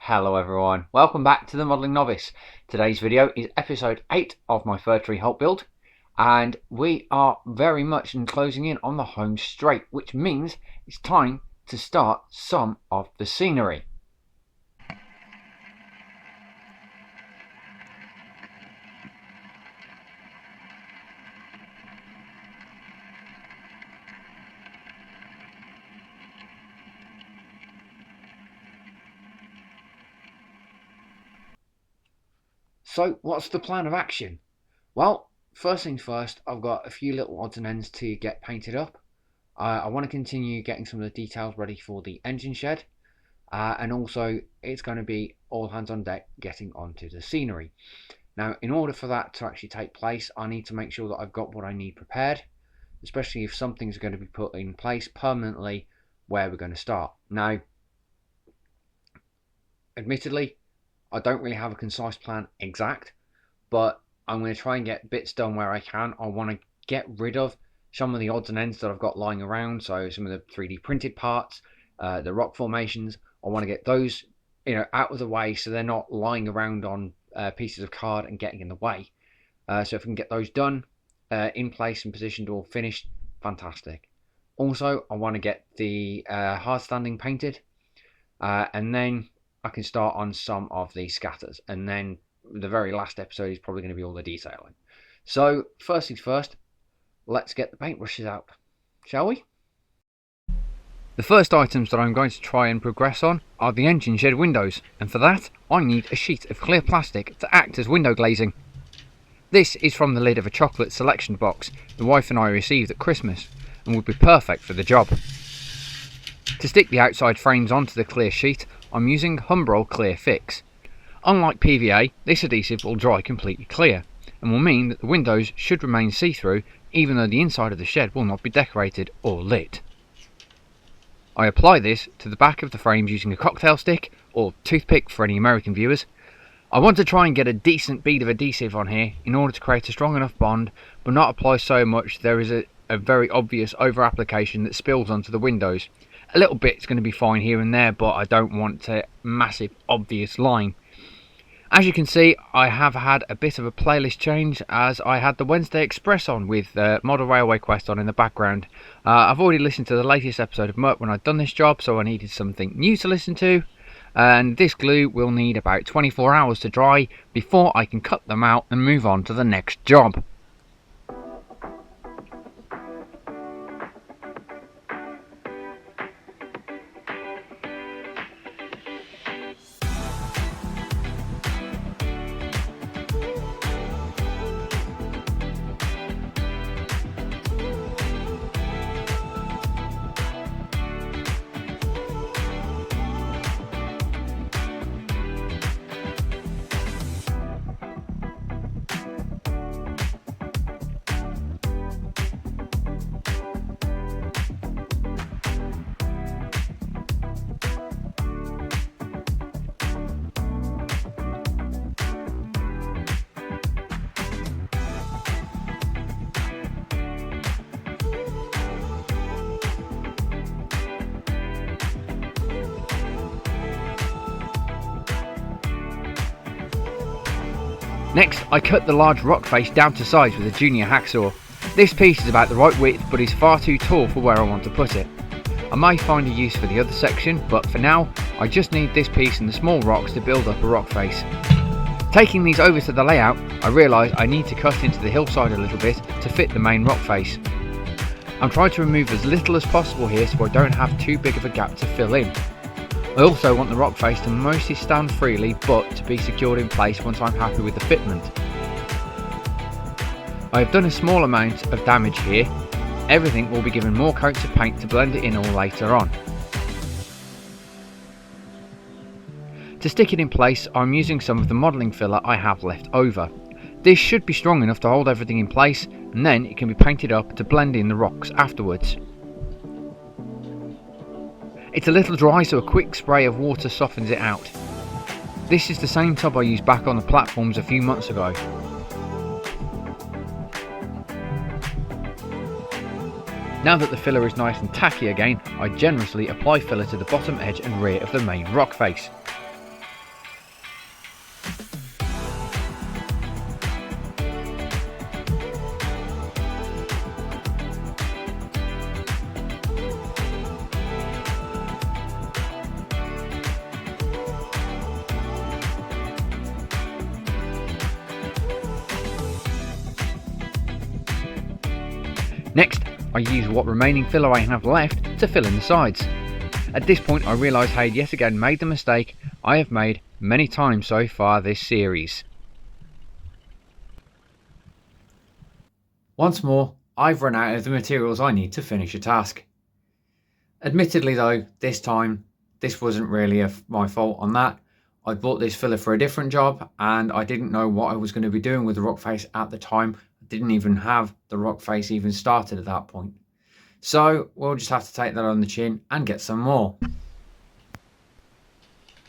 Hello everyone, welcome back to the Modelling Novice. Today's video is episode 8 of my fir tree hut build, and we are very much closing in on the home straight, which means it's time to start some of the scenery. So what's the plan of action? Well, first things first, I've got a few little odds and ends to get painted up. I want to continue getting some of the details ready for the engine shed, and also it's going to be all hands on deck getting onto the scenery. Now, in order for that to actually take place, I need to make sure that I've got what I need prepared, especially if something's going to be put in place permanently where we're going to start. Now, admittedly, I don't really have a concise plan exact, but I'm going to try and get bits done where I can. I want to get rid of some of the odds and ends that I've got lying around, so some of the 3D printed parts, the rock formations. I want to get those, out of the way so they're not lying around on pieces of card and getting in the way. So if we can get those done, in place and positioned or finished, fantastic. Also, I want to get the hard standing painted, and then I can start on some of the scatters, and then the very last episode is probably going to be all the detailing. So first things first, let's get the paintbrushes out, shall we? The first items that I'm going to try and progress on are the engine shed windows, and for that I need a sheet of clear plastic to act as window glazing. This is from the lid of a chocolate selection box the wife and I received at Christmas, and would be perfect for the job. To stick the outside frames onto the clear sheet, I'm using Humbrol Clear Fix. Unlike PVA, this adhesive will dry completely clear, and will mean that the windows should remain see-through even though the inside of the shed will not be decorated or lit. I apply this to the back of the frames using a cocktail stick, or toothpick for any American viewers. I want to try and get a decent bead of adhesive on here in order to create a strong enough bond, but not apply so much there is a very obvious over application that spills onto the windows. A little bit's going to be fine here and there, but I don't want a massive obvious line. As you can see, I have had a bit of a playlist change, as I had the Wednesday Express on with Model Railway Quest on in the background. I've already listened to the latest episode of Merc when I'd done this job, so I needed something new to listen to, and this glue will need about 24 hours to dry before I can cut them out and move on to the next job. Next, I cut the large rock face down to size with a junior hacksaw. This piece is about the right width, but is far too tall for where I want to put it. I may find a use for the other section, but for now, I just need this piece and the small rocks to build up a rock face. Taking these over to the layout, I realise I need to cut into the hillside a little bit to fit the main rock face. I'm trying to remove as little as possible here so I don't have too big of a gap to fill in. I also want the rock face to mostly stand freely, but to be secured in place once I'm happy with the fitment. I have done a small amount of damage here. Everything will be given more coats of paint to blend it in all later on. To stick it in place, I'm using some of the modelling filler I have left over. This should be strong enough to hold everything in place, and then it can be painted up to blend in the rocks afterwards. It's a little dry, so a quick spray of water softens it out. This is the same tub I used back on the platforms a few months ago. Now that the filler is nice and tacky again, I generously apply filler to the bottom edge and rear of the main rock face. Next, I use what remaining filler I have left to fill in the sides. At this point I realised I had yet again made the mistake I have made many times so far this series. Once more, I've run out of the materials I need to finish a task. Admittedly though, this time, this wasn't really my fault on that. I bought this filler for a different job and I didn't know what I was going to be doing with the rock face at the time. I didn't even have the rock face even started at that point. So we'll just have to take that on the chin and get some more.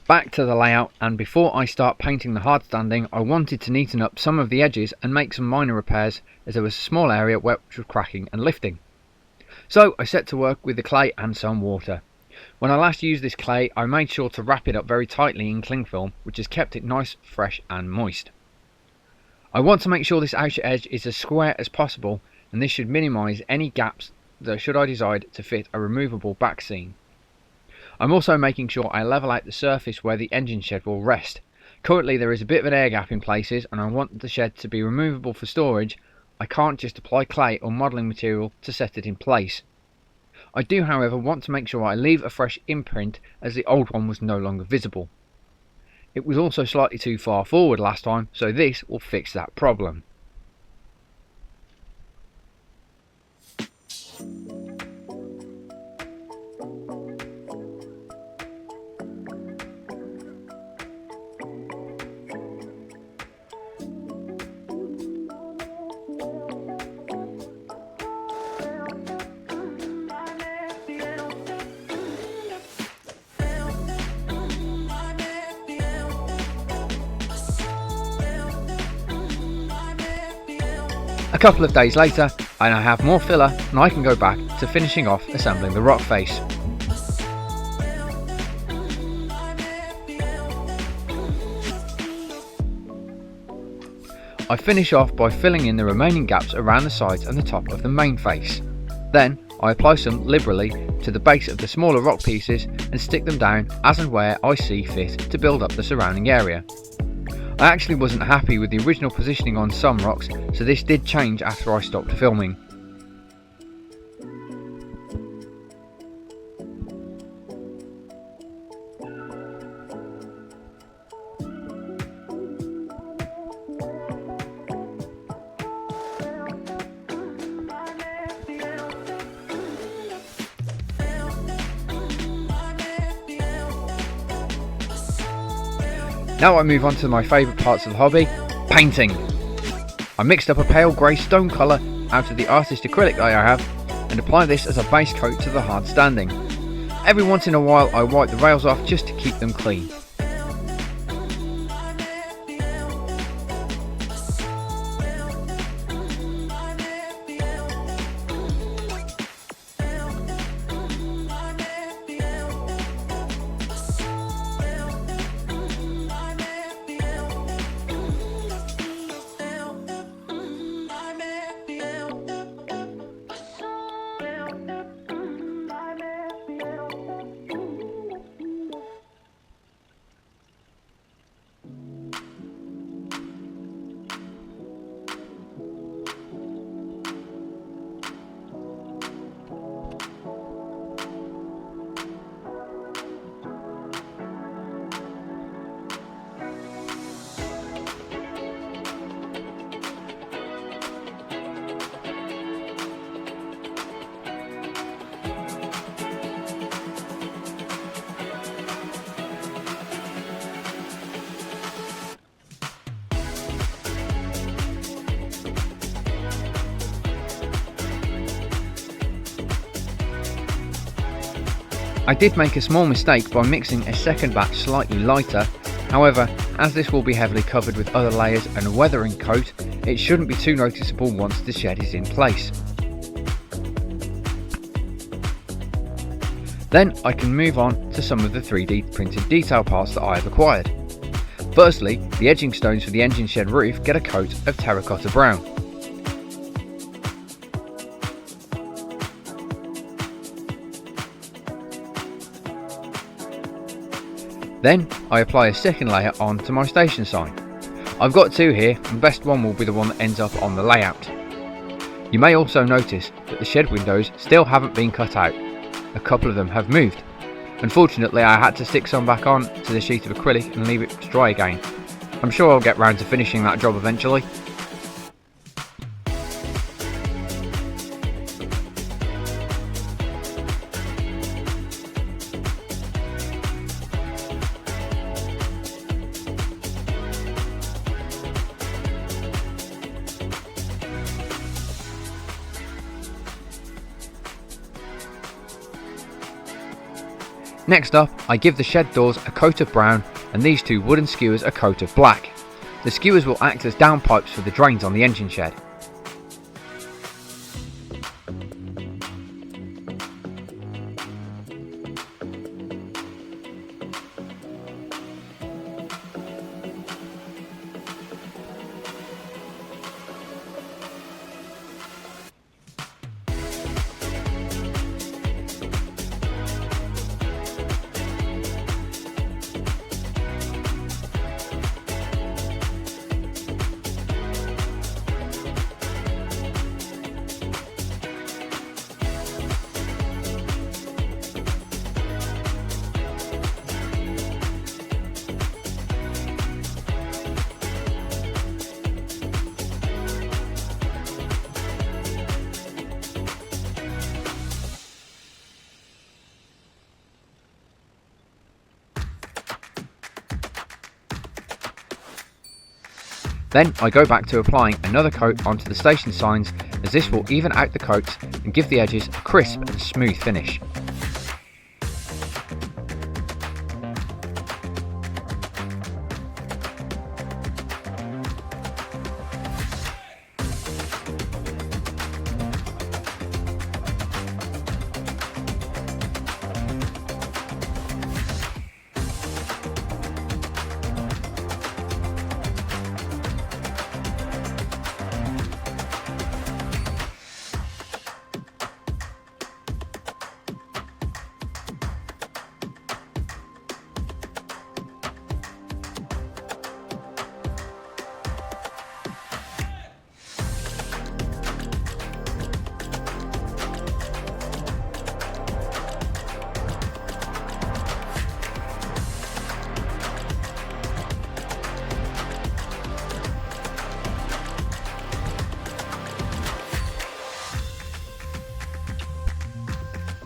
Back to the layout, and before I start painting the hard standing, I wanted to neaten up some of the edges and make some minor repairs as there was a small area which was cracking and lifting. So I set to work with the clay and some water. When I last used this clay I made sure to wrap it up very tightly in cling film, which has kept it nice, fresh and moist. I want to make sure this outer edge is as square as possible, and this should minimise any gaps that should I decide to fit a removable back seam. I'm also making sure I level out the surface where the engine shed will rest. Currently there is a bit of an air gap in places and I want the shed to be removable for storage. I can't just apply clay or modelling material to set it in place. I do however want to make sure I leave a fresh imprint as the old one was no longer visible. It was also slightly too far forward last time, so this will fix that problem. A couple of days later and I have more filler and I can go back to finishing off assembling the rock face. I finish off by filling in the remaining gaps around the sides and the top of the main face. Then I apply some liberally to the base of the smaller rock pieces and stick them down as and where I see fit to build up the surrounding area. I actually wasn't happy with the original positioning on some rocks, so this did change after I stopped filming. Now I move on to my favourite parts of the hobby, painting. I mixed up a pale grey stone colour out of the artist acrylic that I have and apply this as a base coat to the hard standing. Every once in a while I wipe the rails off just to keep them clean. I did make a small mistake by mixing a second batch slightly lighter, however, as this will be heavily covered with other layers and a weathering coat, it shouldn't be too noticeable once the shed is in place. Then I can move on to some of the 3D printed detail parts that I have acquired. Firstly, the edging stones for the engine shed roof get a coat of terracotta brown. Then I apply a second layer onto my station sign. I've got two here, and the best one will be the one that ends up on the layout. You may also notice that the shed windows still haven't been cut out. A couple of them have moved. Unfortunately, I had to stick some back on to the sheet of acrylic and leave it to dry again. I'm sure I'll get round to finishing that job eventually. Next up, I give the shed doors a coat of brown and these two wooden skewers a coat of black. The skewers will act as downpipes for the drains on the engine shed. Then I go back to applying another coat onto the station signs, as this will even out the coats and give the edges a crisp and smooth finish.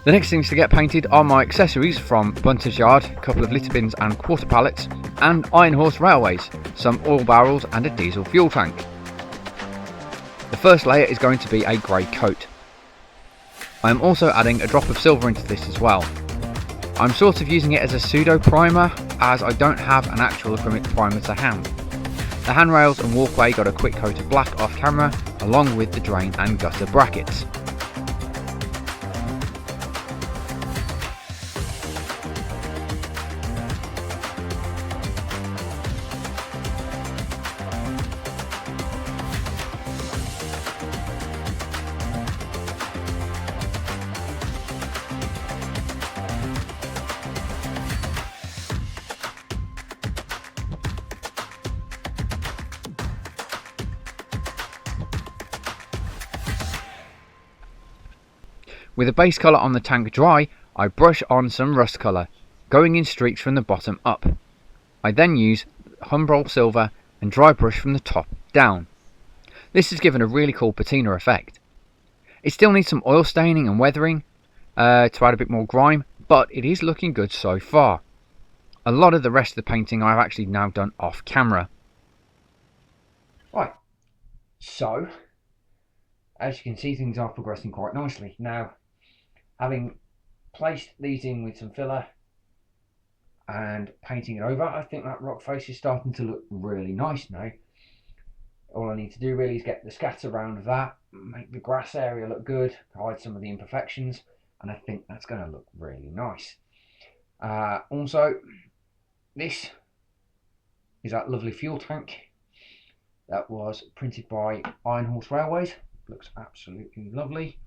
The next things to get painted are my accessories from Bunter's Yard, a couple of litter bins and quarter pallets, and Iron Horse Railways, some oil barrels and a diesel fuel tank. The first layer is going to be a grey coat. I am also adding a drop of silver into this as well. I'm sort of using it as a pseudo primer, as I don't have an actual acrylic primer to hand. The handrails and walkway got a quick coat of black off camera, along with the drain and gutter brackets. With the base colour on the tank dry, I brush on some rust colour, going in streaks from the bottom up. I then use Humbrol silver and dry brush from the top down. This has given a really cool patina effect. It still needs some oil staining and weathering to add a bit more grime, but it is looking good so far. A lot of the rest of the painting I've actually now done off camera. Right, so as you can see, things are progressing quite nicely. Now, having placed these in with some filler and painting it over, I think that rock face is starting to look really nice now. All I need to do really is get the scatter around of that, make the grass area look good, hide some of the imperfections, and I think that's going to look really nice. Also, this is that lovely fuel tank that was printed by Iron Horse Railways. Looks absolutely lovely.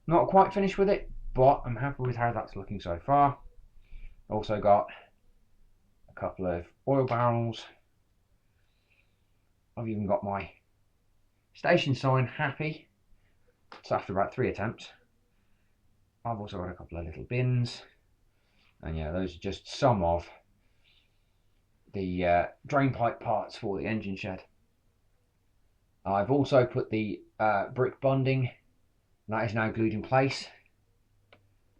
Not quite finished with it, but I'm happy with how that's looking so far. Also got a couple of oil barrels. I've even got my station sign happy So after about 3 attempts, I've also got a couple of little bins, and yeah, those are just some of the drain pipe parts for the engine shed. I've also put the brick bonding, that is now glued in place.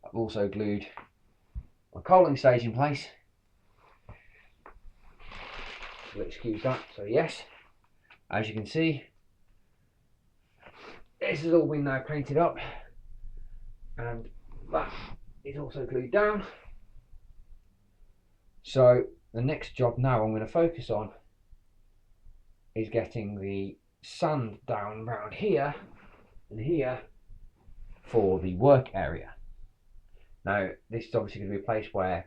I've also glued my coaling stage in place. You'll excuse that. So yes, as you can see, this has all been now painted up, and that is also glued down. So the next job now I'm going to focus on is getting the sand down around here and here for the work area. Now this is obviously going to be a place where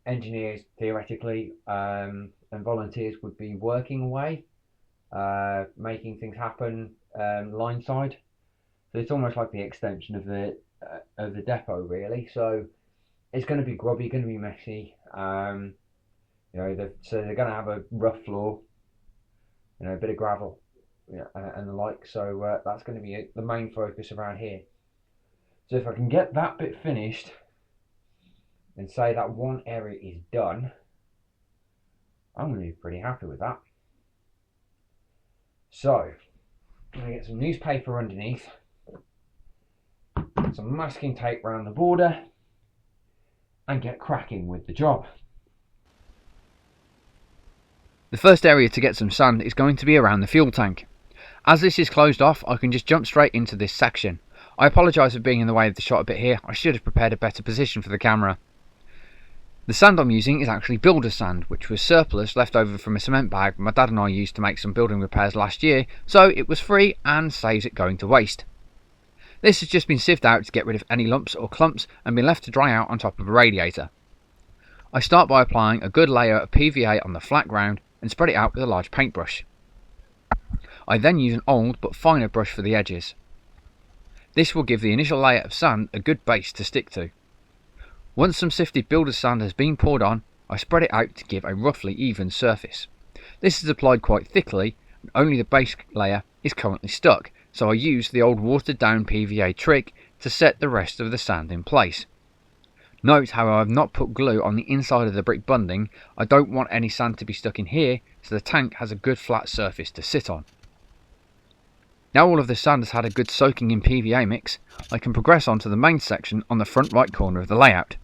engineers theoretically and volunteers would be working away, making things happen line side. So it's almost like the extension of the depot really. So it's going to be grubby, going to be messy. You know, so they're going to have a rough floor, you know, a bit of gravel, and the like. So that's going to be the main focus around here. So if I can get that bit finished and say that one area is done, I'm going to be pretty happy with that. So I'm going to get some newspaper underneath, some masking tape around the border, and get cracking with the job. The first area to get some sand is going to be around the fuel tank. As this is closed off, I can just jump straight into this section. I apologise for being in the way of the shot a bit here. I should have prepared a better position for the camera. The sand I'm using is actually builder's sand, which was surplus left over from a cement bag my dad and I used to make some building repairs last year, so it was free and saves it going to waste. This has just been sieved out to get rid of any lumps or clumps and been left to dry out on top of a radiator. I start by applying a good layer of PVA on the flat ground and spread it out with a large paintbrush. I then use an old but finer brush for the edges. This will give the initial layer of sand a good base to stick to. Once some sifted builder's sand has been poured on, I spread it out to give a roughly even surface. This is applied quite thickly, and only the base layer is currently stuck, so I use the old watered down PVA trick to set the rest of the sand in place. Note how I have not put glue on the inside of the brick bunding. I don't want any sand to be stuck in here, so the tank has a good flat surface to sit on. Now all of the sand has had a good soaking in PVA mix, I can progress on to the main section on the front right corner of the layout.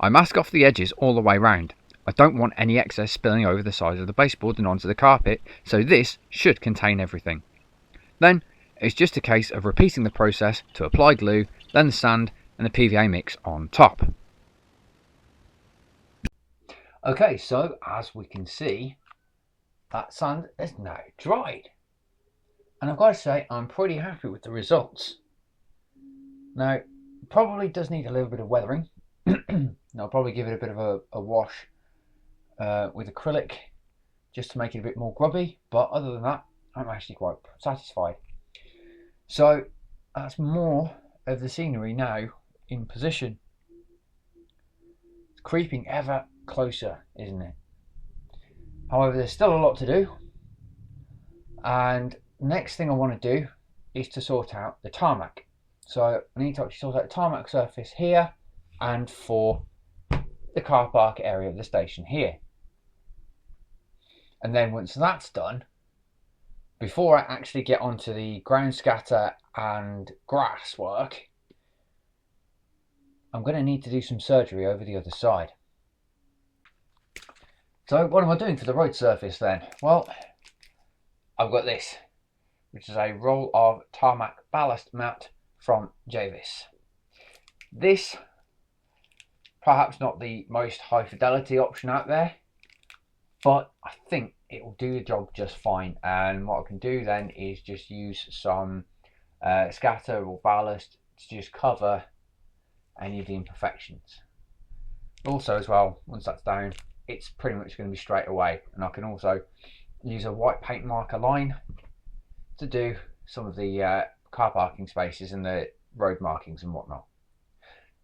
I mask off the edges all the way round. I don't want any excess spilling over the sides of the baseboard and onto the carpet, so this should contain everything. Then it's just a case of repeating the process to apply glue, then the sand and the PVA mix on top. Okay, so as we can see, that sand is now dried. And I've got to say, I'm pretty happy with the results. Now, probably does need a little bit of weathering. I'll probably give it a bit of a wash with acrylic just to make it a bit more grubby. But other than that, I'm actually quite satisfied. So that's more of the scenery now in position. It's creeping ever closer, isn't it? However, there's still a lot to do. And next thing I want to do is to sort out the tarmac. So I need to actually sort out the tarmac surface here and for the car park area of the station here. And then once that's done, before I actually get onto the ground scatter and grass work, I'm going to need to do some surgery over the other side. So what am I doing for the road surface then? Well, I've got this, which is a roll of tarmac ballast mat from Javis. This, perhaps not the most high fidelity option out there, but I think it will do the job just fine. And what I can do then is just use some scatter or ballast to just cover any of the imperfections. Also as well, once that's down, it's pretty much going to be straight away. And I can also use a white paint marker line to do some of the car parking spaces and the road markings and whatnot.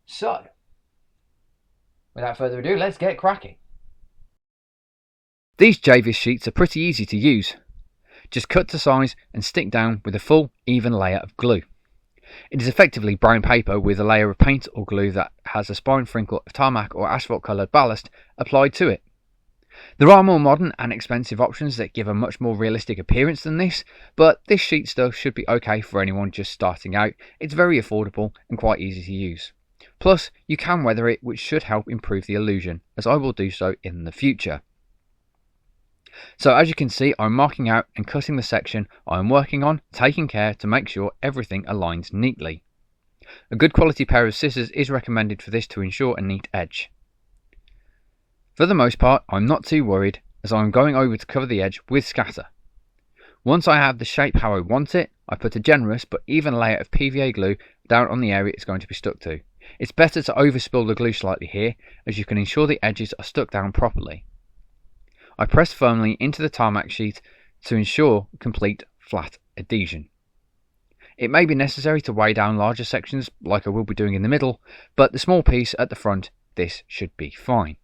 So, without further ado, let's get cracking. These Javis sheets are pretty easy to use. Just cut to size and stick down with a full, even layer of glue. It is effectively brown paper with a layer of paint or glue that has a spine sprinkle of tarmac or asphalt coloured ballast applied to it. There are more modern and expensive options that give a much more realistic appearance than this, but this sheet stuff should be okay for anyone just starting out. It's very affordable and quite easy to use. Plus, you can weather it, which should help improve the illusion, as I will do so in the future. So as you can see, I'm marking out and cutting the section I am working on, taking care to make sure everything aligns neatly. A good quality pair of scissors is recommended for this to ensure a neat edge. For the most part, I'm not too worried, as I'm going over to cover the edge with scatter. Once I have the shape how I want it, I put a generous but even layer of PVA glue down on the area it's going to be stuck to. It's better to overspill the glue slightly here, as you can ensure the edges are stuck down properly. I press firmly into the tarmac sheet to ensure complete flat adhesion. It may be necessary to weigh down larger sections like I will be doing in the middle, but the small piece at the front, this should be fine.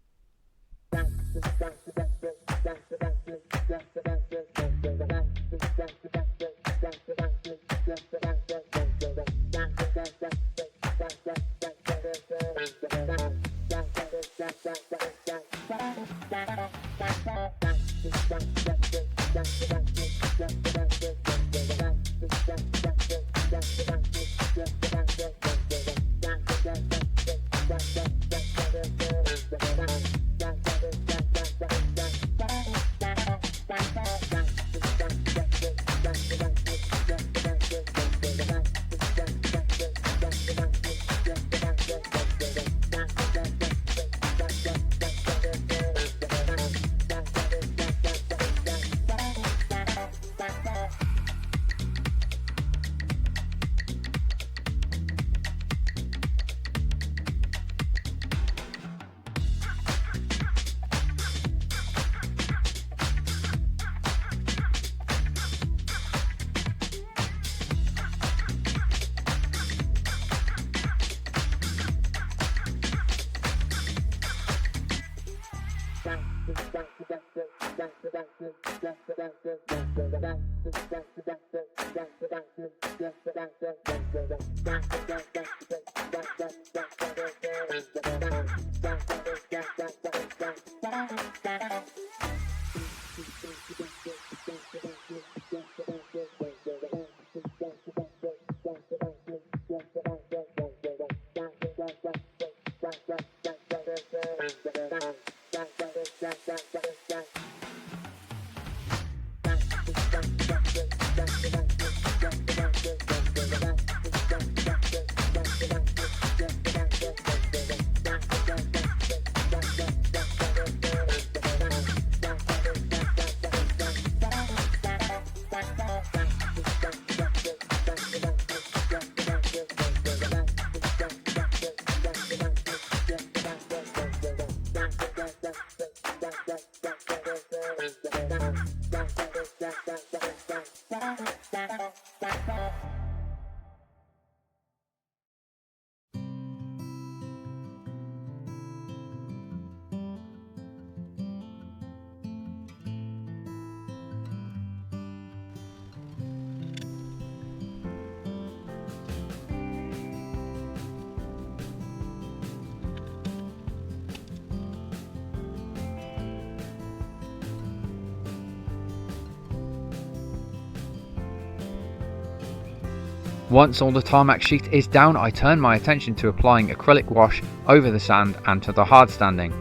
Once all the tarmac sheet is down, I turn my attention to applying acrylic wash over the sand and to the hard standing,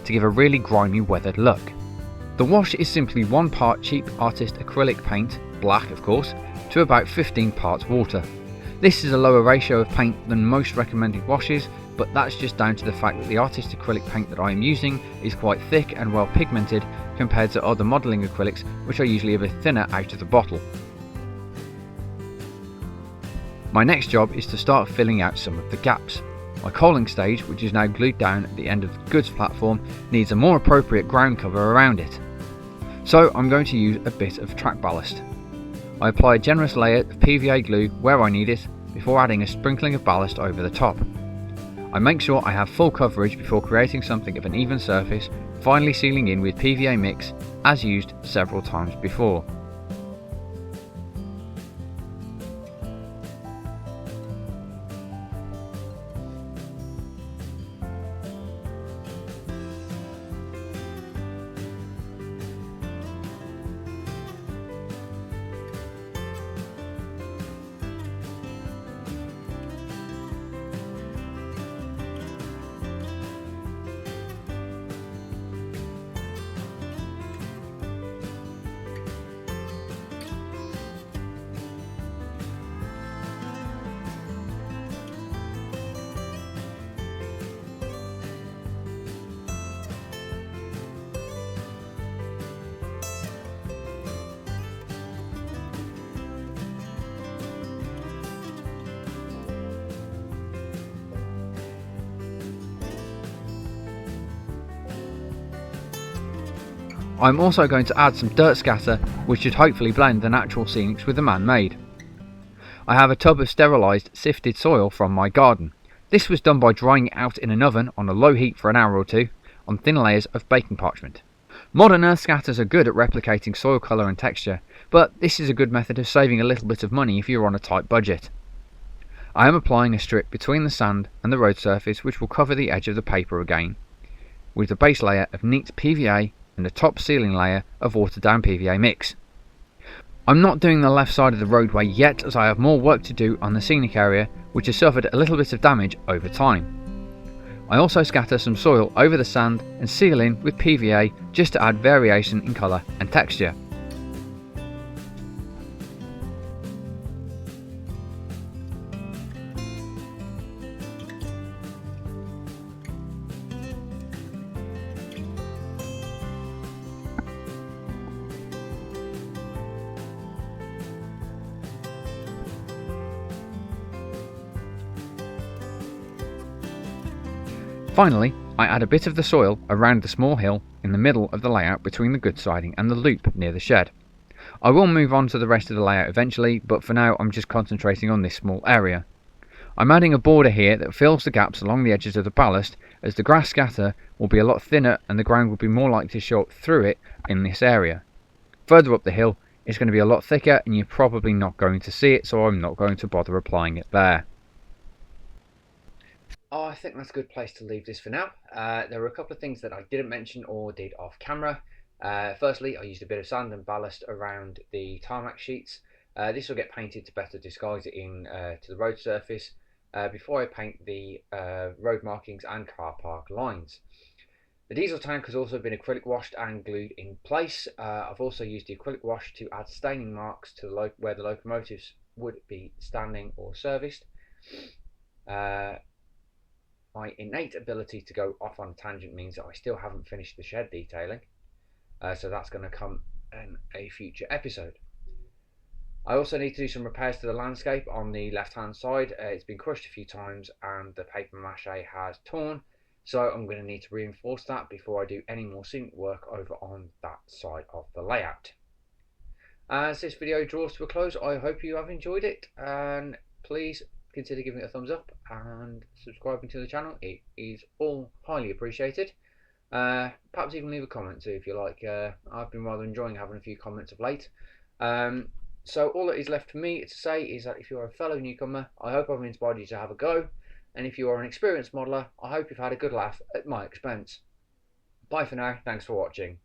to give a really grimy weathered look. The wash is simply 1 part cheap artist acrylic paint, black of course, to about 15 parts water. This is a lower ratio of paint than most recommended washes, but that's just down to the fact that the artist acrylic paint that I am using is quite thick and well pigmented compared to other modelling acrylics, which are usually a bit thinner out of the bottle. My next job is to start filling out some of the gaps. My coaling stage, which is now glued down at the end of the goods platform, needs a more appropriate ground cover around it. So I'm going to use a bit of track ballast. I apply a generous layer of PVA glue where I need it, before adding a sprinkling of ballast over the top. I make sure I have full coverage before creating something of an even surface, finally sealing in with PVA mix, as used several times before. I'm also going to add some dirt scatter, which should hopefully blend the natural scenics with the man-made. I have a tub of sterilised, sifted soil from my garden. This was done by drying it out in an oven on a low heat for an hour or two, on thin layers of baking parchment. Modern earth scatters are good at replicating soil colour and texture, but this is a good method of saving a little bit of money if you're on a tight budget. I am applying a strip between the sand and the road surface which will cover the edge of the paper again, with the base layer of neat PVA and a top sealing layer of watered down PVA mix. I'm not doing the left side of the roadway yet, as I have more work to do on the scenic area, which has suffered a little bit of damage over time. I also scatter some soil over the sand and seal in with PVA just to add variation in colour and texture. Finally, I add a bit of the soil around the small hill in the middle of the layout between the good siding and the loop near the shed. I will move on to the rest of the layout eventually, but for now I'm just concentrating on this small area. I'm adding a border here that fills the gaps along the edges of the ballast, as the grass scatter will be a lot thinner and the ground will be more likely to show up through it in this area. Further up the hill it's going to be a lot thicker and you're probably not going to see it, so I'm not going to bother applying it there. Oh, I think that's a good place to leave this for now. There were a couple of things that I didn't mention or did off camera. Firstly, I used a bit of sand and ballast around the tarmac sheets. This will get painted to better disguise it in to the road surface before I paint the road markings and car park lines. The diesel tank has also been acrylic washed and glued in place. I've also used the acrylic wash to add staining marks to where the locomotives would be standing or serviced. My innate ability to go off on a tangent means that I still haven't finished the shed detailing, so that's going to come in a future episode. I also need to do some repairs to the landscape on the left hand side. It's been crushed a few times and the paper mache has torn, so I'm going to need to reinforce that before I do any more scenic work over on that side of the layout. As this video draws to a close, I hope you have enjoyed it, and please consider giving it a thumbs up and subscribing to the channel. It is all highly appreciated. Perhaps even leave a comment too if you like. I've been rather enjoying having a few comments of late. So all that is left for me to say is that if you're a fellow newcomer, I hope I've inspired you to have a go, and if you are an experienced modeller, I hope you've had a good laugh at my expense. Bye for now, thanks for watching.